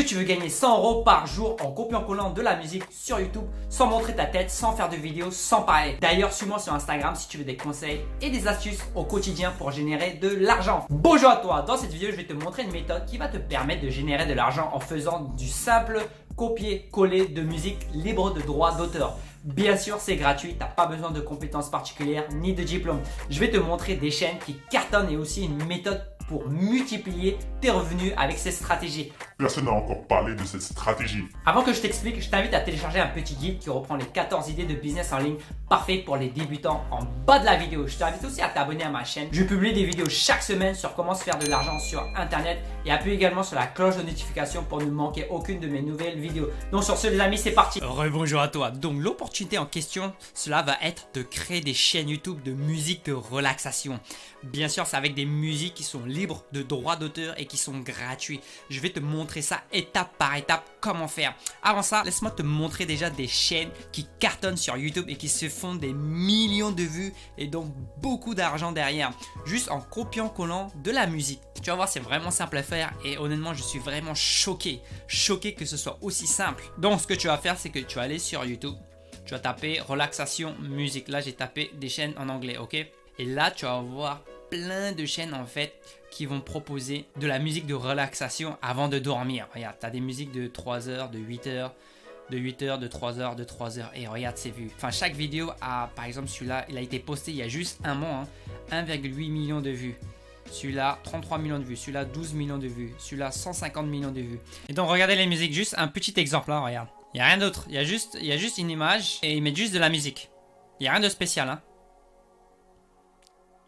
que tu veux gagner 100 € par jour en copiant-collant de la musique sur YouTube sans montrer ta tête, sans faire de vidéos, sans parler? D'ailleurs, suis-moi sur Instagram si tu veux des conseils et des astuces au quotidien pour générer de l'argent. Bonjour à toi, dans cette vidéo, je vais te montrer une méthode qui va te permettre de générer de l'argent en faisant du simple copier-coller de musique libre de droit d'auteur. Bien sûr, c'est gratuit, tu n'as pas besoin de compétences particulières ni de diplôme. Je vais te montrer des chaînes qui cartonnent et aussi une méthode pour multiplier tes revenus avec cette stratégie. Personne n'a encore parlé de cette stratégie. Avant que je t'explique, je t'invite à télécharger un petit guide qui reprend les 14 idées de business en ligne parfait pour les débutants en bas de la vidéo. Je t'invite aussi à t'abonner à ma chaîne. Je publie des vidéos chaque semaine sur comment se faire de l'argent sur internet et appuie également sur la cloche de notification pour ne manquer aucune de mes nouvelles vidéos. Donc sur ce les amis, c'est parti. Rebonjour à toi. Donc l'opportunité en question, cela va être de créer des chaînes YouTube de musique de relaxation. Bien sûr, c'est avec des musiques qui sont libres de droits d'auteur et qui sont gratuits. Je vais te montrer ça étape par étape comment faire. Avant ça, laisse-moi te montrer déjà des chaînes qui cartonnent sur YouTube et qui se font des millions de vues et donc beaucoup d'argent derrière. Juste en copiant-collant de la musique. Tu vas voir, c'est vraiment simple à faire et honnêtement, je suis vraiment choqué que ce soit aussi simple. Donc, ce que tu vas faire, c'est que tu vas aller sur YouTube. Tu vas taper relaxation musique. Là, j'ai tapé des chaînes en anglais, ok? Et là, tu vas voir plein de chaînes en fait qui vont proposer de la musique de relaxation avant de dormir. Regarde, tu as des musiques de 3 heures, de 8 heures, de 8 heures, de 3 heures, de 3 heures. Et regarde ses vues. Enfin, chaque vidéo a, par exemple, celui-là, il a été posté il y a juste un mois, 1,8 million de vues. Celui-là, 33 millions de vues. Celui-là, 12 millions de vues. Celui-là, 150 millions de vues. Et donc, regardez les musiques. Juste un petit exemple, hein, regarde. Il n'y a rien d'autre. Il y a juste une image et ils mettent juste de la musique. Il n'y a rien de spécial, hein.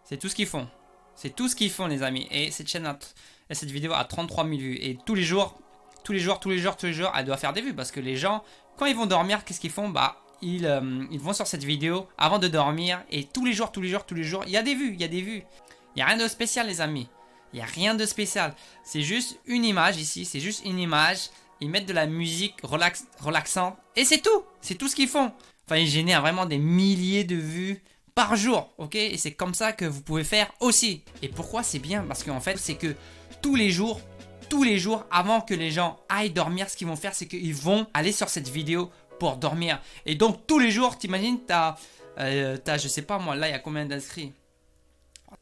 C'est tout ce qu'ils font. C'est tout ce qu'ils font, les amis. Et cette chaîne, cette vidéo a 33 000 vues. Et tous les jours, elle doit faire des vues. Parce que les gens, quand ils vont dormir, qu'est-ce qu'ils font? Bah, ils vont sur cette vidéo avant de dormir. Et tous les jours, il y a des vues, il y a des vues. Il n'y a rien de spécial, les amis. Il n'y a rien de spécial. C'est juste une image ici. C'est juste une image. Ils mettent de la musique relaxante. Et c'est tout. C'est tout ce qu'ils font. Enfin, ils génèrent vraiment des milliers de vues par jour, ok? Et c'est comme ça que vous pouvez faire aussi. Et pourquoi c'est bien? Parce qu'en fait, c'est que tous les jours, avant que les gens aillent dormir, ce qu'ils vont faire, c'est qu'ils vont aller sur cette vidéo pour dormir. Et donc, tous les jours, t'imagines, t'as, je sais pas moi, là, il y a combien d'inscrits?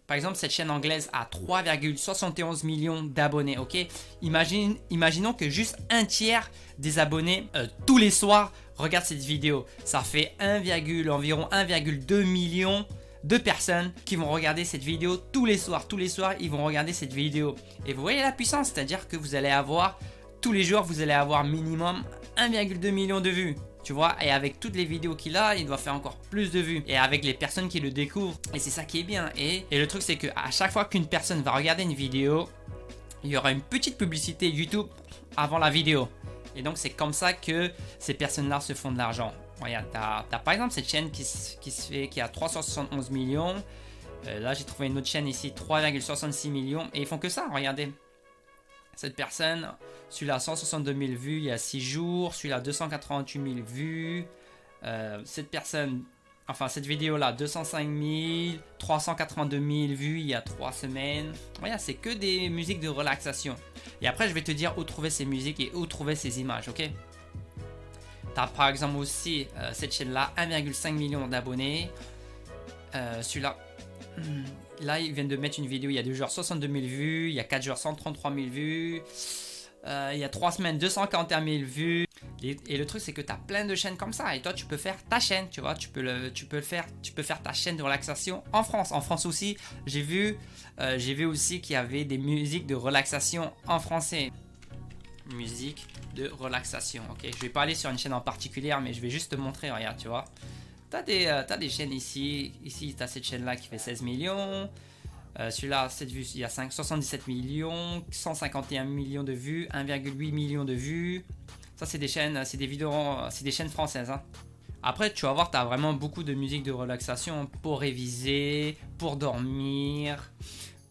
Par exemple, cette chaîne anglaise a 3,71 millions d'abonnés, ok? Imaginons que juste un tiers des abonnés tous les soirs regardent cette vidéo. Ça fait environ 1,2 million de personnes qui vont regarder cette vidéo tous les soirs. Tous les soirs, ils vont regarder cette vidéo. Et vous voyez la puissance, c'est-à-dire que vous allez avoir, tous les jours, vous allez avoir minimum 1,2 million de vues. Tu vois, et avec toutes les vidéos qu'il a, il doit faire encore plus de vues. Et avec les personnes qui le découvrent. Et c'est ça qui est bien. Et le truc, c'est qu'à chaque fois qu'une personne va regarder une vidéo, il y aura une petite publicité YouTube avant la vidéo. Et donc, c'est comme ça que ces personnes-là se font de l'argent. Regarde, t'as par exemple cette chaîne qui a 371 millions. Là, j'ai trouvé une autre chaîne ici, 3,66 millions. Et ils font que ça, regardez. Cette personne, celui-là 162 000 vues il y a 6 jours, celui-là 288 000 vues, cette personne, enfin cette vidéo-là 205 000, 382 000 vues il y a 3 semaines. Regarde, c'est que des musiques de relaxation. Et après, je vais te dire où trouver ces musiques et où trouver ces images, ok? Tu as par exemple aussi cette chaîne-là, 1,5 million d'abonnés, celui-là. Là, ils viennent de mettre une vidéo il y a 2 jours, 62 000 vues. Il y a 4 jours, 133 000 vues. Il y a 3 semaines, 241 000 vues. Et le truc, c'est que tu as plein de chaînes comme ça. Et toi, tu peux faire ta chaîne, tu vois. Tu peux faire ta chaîne de relaxation en France. En France aussi, j'ai vu aussi qu'il y avait des musiques de relaxation en français. Musique de relaxation, ok. Je vais pas aller sur une chaîne en particulier, mais je vais juste te montrer, regarde, tu vois. T'as des chaînes ici. Ici, tu as cette chaîne-là qui fait 16 millions. Celui-là, cette vue, il y a 77 millions. 151 millions de vues. 1,8 million de vues. Ça, c'est des chaînes, c'est des vidéos, c'est des chaînes françaises. Hein. Après, tu vas voir, tu as vraiment beaucoup de musique de relaxation pour réviser, pour dormir,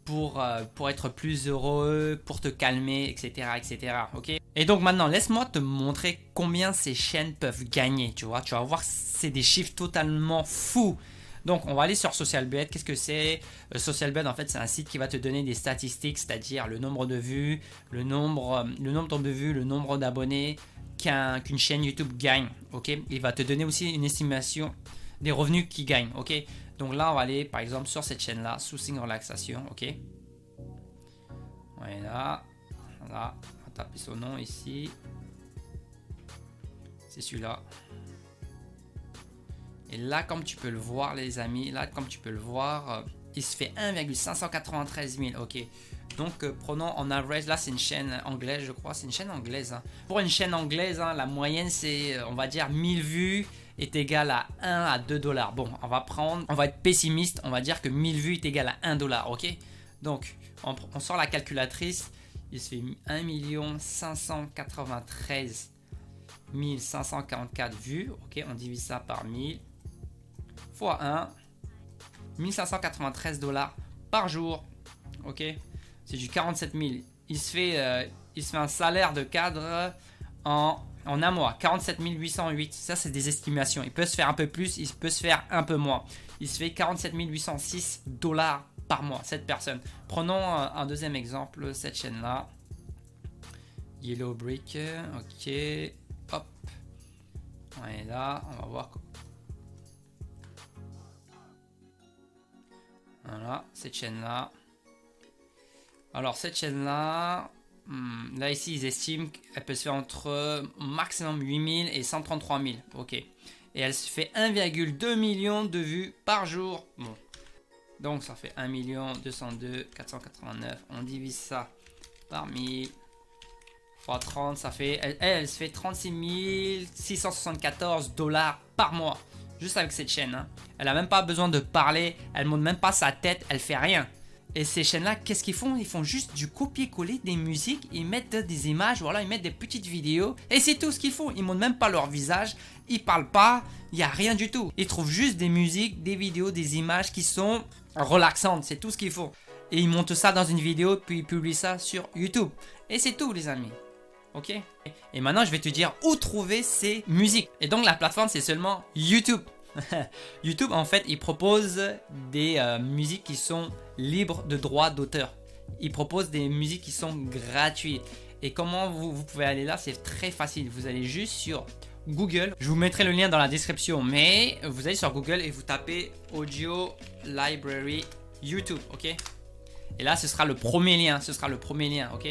pour être plus heureux, pour te calmer, etc. etc. ok? Et donc maintenant, laisse-moi te montrer combien ces chaînes peuvent gagner. Tu vois, tu vas voir, c'est des chiffres totalement fous. Donc, on va aller sur SocialBet. Qu'est-ce que c'est? SocialBet, en fait, c'est un site qui va te donner des statistiques, c'est-à-dire le nombre de vues, le nombre de vues, le nombre d'abonnés qu'une chaîne YouTube gagne. Ok, il va te donner aussi une estimation des revenus qu'il gagne. Ok, donc là, on va aller par exemple sur cette chaîne-là, Soothing Relaxation. Ok, voilà, on va taper son nom ici. C'est celui-là. Et là, comme tu peux le voir, les amis, là, comme tu peux le voir, il se fait 1,593 000. Ok. Donc, prenons en average. Là, c'est une chaîne anglaise, je crois. C'est une chaîne anglaise. Hein. Pour une chaîne anglaise, hein, la moyenne, c'est, on va dire, 1000 vues est égal à 1 à 2 dollars. Bon, on va être pessimiste. On va dire que 1000 vues est égal à 1 dollar. Ok. Donc, on sort la calculatrice. Il se fait 1 593 544 vues. Ok. On divise ça par 1000. Fois 1, 1593 dollars par jour. Ok, c'est du 47 000. Il se fait un salaire de cadre en un mois, 47 808. Ça, c'est des estimations. Il peut se faire un peu plus, il peut se faire un peu moins. Il se fait 47 806 dollars par mois, cette personne. Prenons un deuxième exemple, cette chaîne-là. Yellow Brick. Ok, hop. Et là, on va voir. Voilà, cette chaîne-là. Alors, cette chaîne-là, là ici, ils estiment qu'elle peut se faire entre maximum 8000 et 133 000. Ok. Et elle se fait 1,2 million de vues par jour. Bon. Donc, ça fait 1 202 489. On divise ça par 1000. Fois 30, ça fait... Elle se fait 36 674 dollars par mois. Juste avec cette chaîne. Hein. Elle n'a même pas besoin de parler. Elle ne monte même pas sa tête. Elle fait rien. Et ces chaînes-là, qu'est-ce qu'ils font? Ils font juste du copier-coller des musiques. Ils mettent des images. Voilà, ils mettent des petites vidéos. Et c'est tout ce qu'ils font. Ils ne montrent même pas leur visage. Ils ne parlent pas. Il n'y a rien du tout. Ils trouvent juste des musiques, des vidéos, des images qui sont relaxantes. C'est tout ce qu'ils font. Et ils montent ça dans une vidéo. Puis ils publient ça sur YouTube. Et c'est tout, les amis. Ok. Et maintenant, je vais te dire où trouver ces musiques. Et donc, la plateforme, c'est seulement YouTube. YouTube, en fait, il propose des musiques qui sont libres de droits d'auteur. Il propose des musiques qui sont gratuites. Et comment vous pouvez aller là? C'est très facile. Vous allez juste sur Google. Je vous mettrai le lien dans la description. Mais vous allez sur Google et vous tapez Audio Library YouTube. Ok. Et là, ce sera le premier lien. Ok.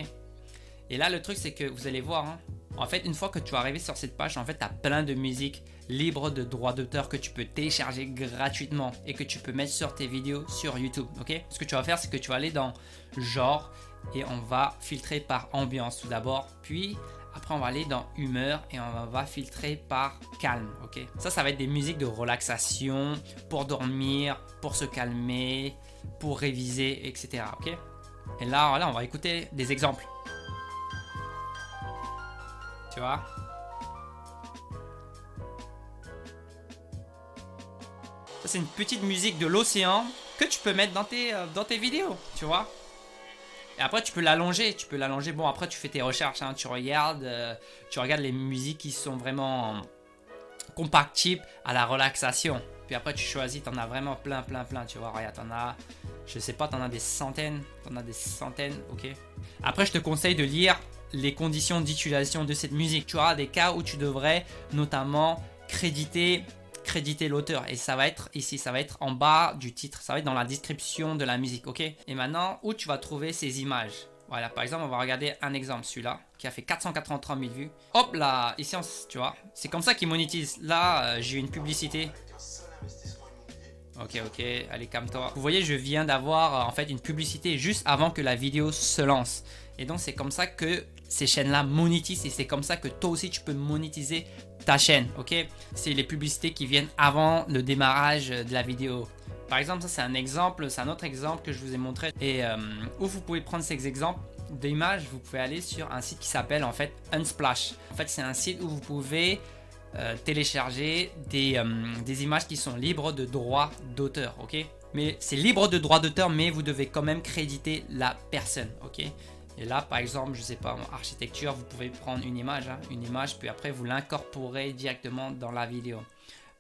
Et là, le truc, c'est que vous allez voir, hein, en fait, une fois que tu vas arriver sur cette page, en fait, tu as plein de musiques libres de droits d'auteur que tu peux télécharger gratuitement et que tu peux mettre sur tes vidéos sur YouTube. Ok. Ce que tu vas faire, c'est que tu vas aller dans genre et on va filtrer par ambiance tout d'abord. Puis, après, on va aller dans humeur et on va filtrer par calme. Ok. Ça va être des musiques de relaxation pour dormir, pour se calmer, pour réviser, etc. Ok. Et là, voilà, on va écouter des exemples. Tu vois? Ça, c'est une petite musique de l'océan que tu peux mettre dans tes vidéos, tu vois? Et après, tu peux l'allonger. Bon, après, tu fais tes recherches, hein, tu regardes les musiques qui sont vraiment compatibles à la relaxation. Puis après, tu choisis, t'en as vraiment plein, tu vois? Regarde, t'en as, je sais pas, t'en as des centaines, ok? Après, je te conseille de lire les conditions d'utilisation de cette musique. Tu auras des cas où tu devrais notamment créditer l'auteur et ça va être ici, ça va être en bas du titre, ça va être dans la description de la musique, ok? Et maintenant, où tu vas trouver ces images? Voilà, par exemple, on va regarder un exemple, celui-là, qui a fait 483 000 vues. Hop là, ici, tu vois, c'est comme ça qu'ils monétisent. Là, j'ai une publicité. Ok, allez, calme-toi. Vous voyez, je viens d'avoir en fait une publicité juste avant que la vidéo se lance. Et donc, c'est comme ça que ces chaînes-là monétisent et c'est comme ça que toi aussi, tu peux monétiser ta chaîne, ok? C'est les publicités qui viennent avant le démarrage de la vidéo. Par exemple, ça, c'est un exemple, c'est un autre exemple que je vous ai montré. Et où vous pouvez prendre ces exemples d'images, vous pouvez aller sur un site qui s'appelle en fait Unsplash. En fait, c'est un site où vous pouvez télécharger des images qui sont libres de droits d'auteur, ok? Mais c'est libre de droits d'auteur, mais vous devez quand même créditer la personne, ok? Et là, par exemple, je sais pas, en architecture, vous pouvez prendre une image, puis après vous l'incorporez directement dans la vidéo.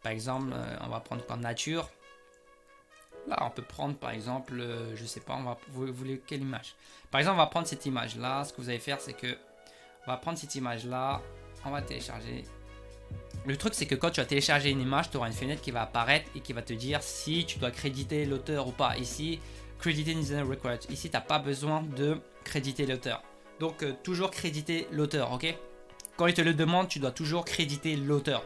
Par exemple, on va prendre comme nature. Là, on peut prendre par exemple, je sais pas, vous voulez quelle image? Par exemple, on va prendre cette image là. Ce que vous allez faire, c'est que on va prendre cette image là, on va télécharger. Le truc, c'est que quand tu vas télécharger une image, tu auras une fenêtre qui va apparaître et qui va te dire si tu dois créditer l'auteur ou pas. Ici, crediting is not required. Ici, tu n'as pas besoin de créditer l'auteur. Donc, toujours créditer l'auteur, ok? Quand il te le demande, tu dois toujours créditer l'auteur.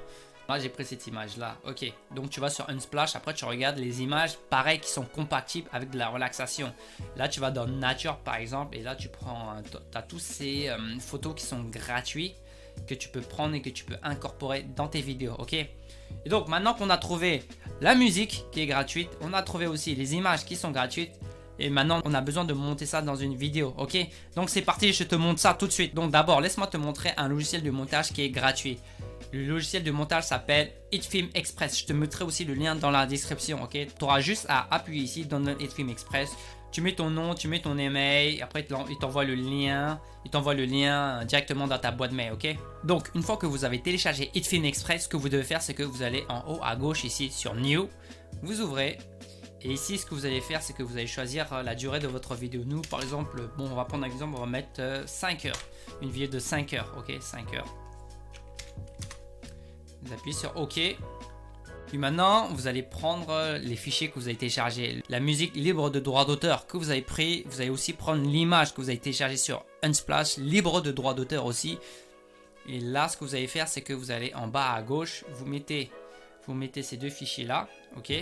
Moi, j'ai pris cette image-là, ok. Donc, tu vas sur Unsplash. Après, tu regardes les images, pareil, qui sont compatibles avec de la relaxation. Là, tu vas dans Nature, par exemple. Et là, tu prends, tu as tous ces photos qui sont gratuites, que tu peux prendre et que tu peux incorporer dans tes vidéos, ok? Et donc maintenant qu'on a trouvé la musique qui est gratuite, on a trouvé aussi les images qui sont gratuites et maintenant on a besoin de monter ça dans une vidéo, ok? Donc c'est parti, je te montre ça tout de suite. Donc d'abord, laisse-moi te montrer un logiciel de montage qui est gratuit. Le logiciel de montage s'appelle HitFilm Express. Je te mettrai aussi le lien dans la description, ok? Tu auras juste à appuyer ici dans le HitFilm Express. Tu mets ton nom, tu mets ton email, après il t'envoie le lien, directement dans ta boîte mail, ok? Donc une fois que vous avez téléchargé HitFilm Express, ce que vous devez faire, c'est que vous allez en haut à gauche ici sur New, vous ouvrez, et ici ce que vous allez faire, c'est que vous allez choisir la durée de votre vidéo. Nous par exemple, bon on va prendre un exemple, on va mettre 5 heures, une vidéo de 5 heures, ok? 5 heures. Vous appuyez sur OK. Puis maintenant, vous allez prendre les fichiers que vous avez téléchargés. La musique libre de droit d'auteur que vous avez pris. Vous allez aussi prendre l'image que vous avez téléchargée sur Unsplash, libre de droit d'auteur aussi. Et là, ce que vous allez faire, c'est que vous allez en bas à gauche, vous mettez ces deux fichiers là. OK.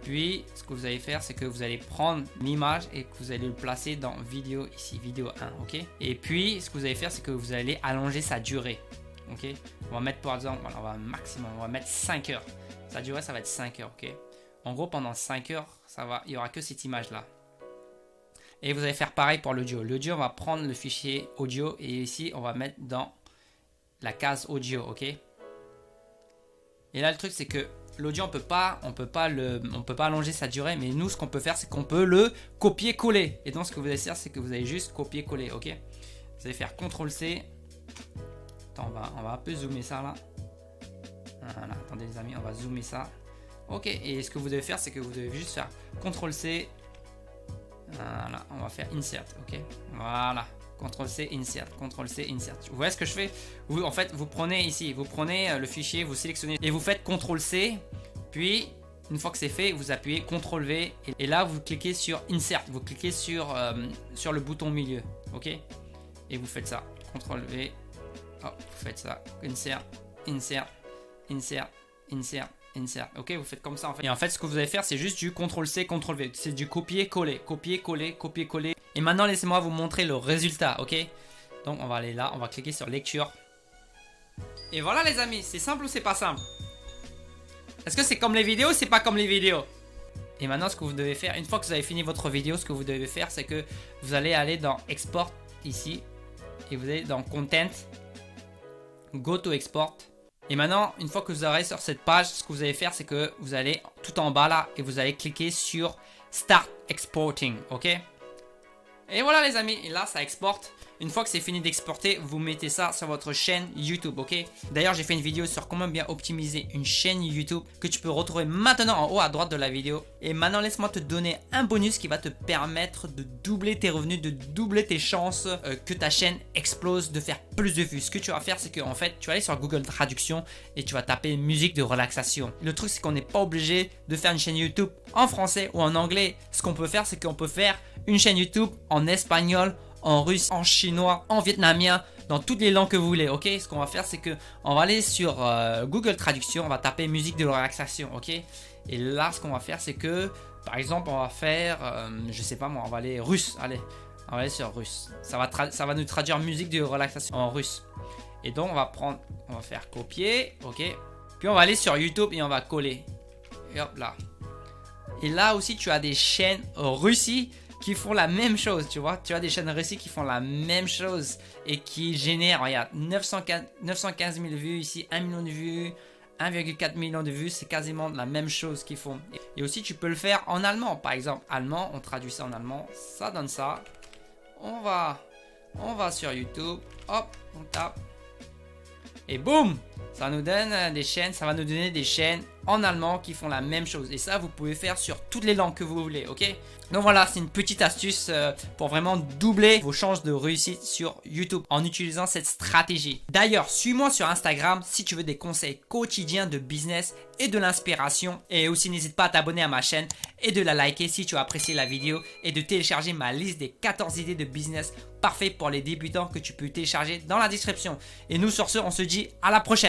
Puis, ce que vous allez faire, c'est que vous allez prendre l'image et que vous allez le placer dans vidéo ici, vidéo 1. OK. Et puis, ce que vous allez faire, c'est que vous allez allonger sa durée. OK. On va mettre par exemple, voilà, on va mettre 5 heures. Sa durée, ça va être 5 heures, ok? En gros, pendant 5 heures, il n'y aura que cette image-là. Et vous allez faire pareil pour l'audio. L'audio, on va prendre le fichier audio et ici, on va mettre dans la case audio, ok? Et là, le truc, c'est que l'audio, on peut pas allonger sa durée, mais nous, ce qu'on peut faire, c'est qu'on peut le copier-coller. Et donc, ce que vous allez faire, c'est que vous allez juste copier-coller, ok? Vous allez faire CTRL-C. Attends, on va un peu zoomer ça là. Voilà, attendez les amis, on va zoomer ça. Ok, et ce que vous devez faire, c'est que vous devez juste faire CTRL-C. Voilà, on va faire Insert, ok. Voilà, CTRL-C, Insert, CTRL-C, Insert. Vous voyez ce que je fais? En fait, vous prenez ici, vous prenez le fichier, vous sélectionnez et vous faites CTRL-C. Puis, une fois que c'est fait, vous appuyez CTRL-V. Et là, vous cliquez sur Insert. Vous cliquez sur le bouton milieu, ok. Et vous faites ça, CTRL-V. Oh, vous faites ça, Insert, Insert. Insert, insert, insert. Ok, vous faites comme ça en fait. Et en fait, ce que vous allez faire, c'est juste du CTRL-C, CTRL-V. C'est du copier-coller, copier-coller, copier-coller. Et maintenant, laissez-moi vous montrer le résultat, ok? Donc, on va aller là, on va cliquer sur lecture. Et voilà les amis, c'est simple ou c'est pas simple? Est-ce que c'est comme les vidéos ou c'est pas comme les vidéos? Et maintenant, ce que vous devez faire, une fois que vous avez fini votre vidéo, ce que vous devez faire, c'est que vous allez aller dans Export ici. Et vous allez dans Content, Go to Export. Et maintenant, une fois que vous aurez sur cette page, ce que vous allez faire, c'est que vous allez tout en bas là et vous allez cliquer sur Start Exporting, ok? Et voilà les amis, et là ça exporte. Une fois que c'est fini d'exporter, vous mettez ça sur votre chaîne YouTube, ok? D'ailleurs, j'ai fait une vidéo sur comment bien optimiser une chaîne YouTube que tu peux retrouver maintenant en haut à droite de la vidéo. Et maintenant, laisse-moi te donner un bonus qui va te permettre de doubler tes revenus, de doubler tes chances que ta chaîne explose, de faire plus de vues. Ce que tu vas faire, c'est que en fait, tu vas aller sur Google Traduction et tu vas taper musique de relaxation. Le truc, c'est qu'on n'est pas obligé de faire une chaîne YouTube en français ou en anglais. Ce qu'on peut faire, c'est qu'on peut faire une chaîne YouTube en espagnol, en russe, en chinois, en vietnamien, dans toutes les langues que vous voulez, ok? Ce qu'on va faire, c'est que on va aller sur Google Traduction, on va taper musique de relaxation, ok? Et là, ce qu'on va faire, c'est que, par exemple, on va faire, je sais pas moi, on va aller russe, allez, on va aller sur russe. Ça va nous traduire musique de relaxation en russe. Et donc, on va faire copier, ok? Puis on va aller sur YouTube et on va coller. Et hop là. Et là aussi, tu as des chaînes Russie qui font la même chose, tu vois. Tu as des chaînes Russie qui font la même chose et qui génèrent, regarde, 915 000 vues ici, 1 million de vues, 1,4 million de vues, c'est quasiment la même chose qu'ils font. Et aussi, tu peux le faire en allemand. Par exemple, allemand, on traduit ça en allemand, ça donne ça. On va sur YouTube, hop, on tape. Et boum, Ça nous donne des chaînes, ça va nous donner des chaînes en allemand qui font la même chose. Et ça, vous pouvez faire sur toutes les langues que vous voulez, ok? Donc voilà, c'est une petite astuce pour vraiment doubler vos chances de réussite sur YouTube en utilisant cette stratégie. D'ailleurs, suis-moi sur Instagram si tu veux des conseils quotidiens de business et de l'inspiration. Et aussi, n'hésite pas à t'abonner à ma chaîne et de la liker si tu as apprécié la vidéo et de télécharger ma liste des 14 idées de business parfaites pour les débutants que tu peux télécharger dans la description. Et nous, sur ce, on se dit à la prochaine.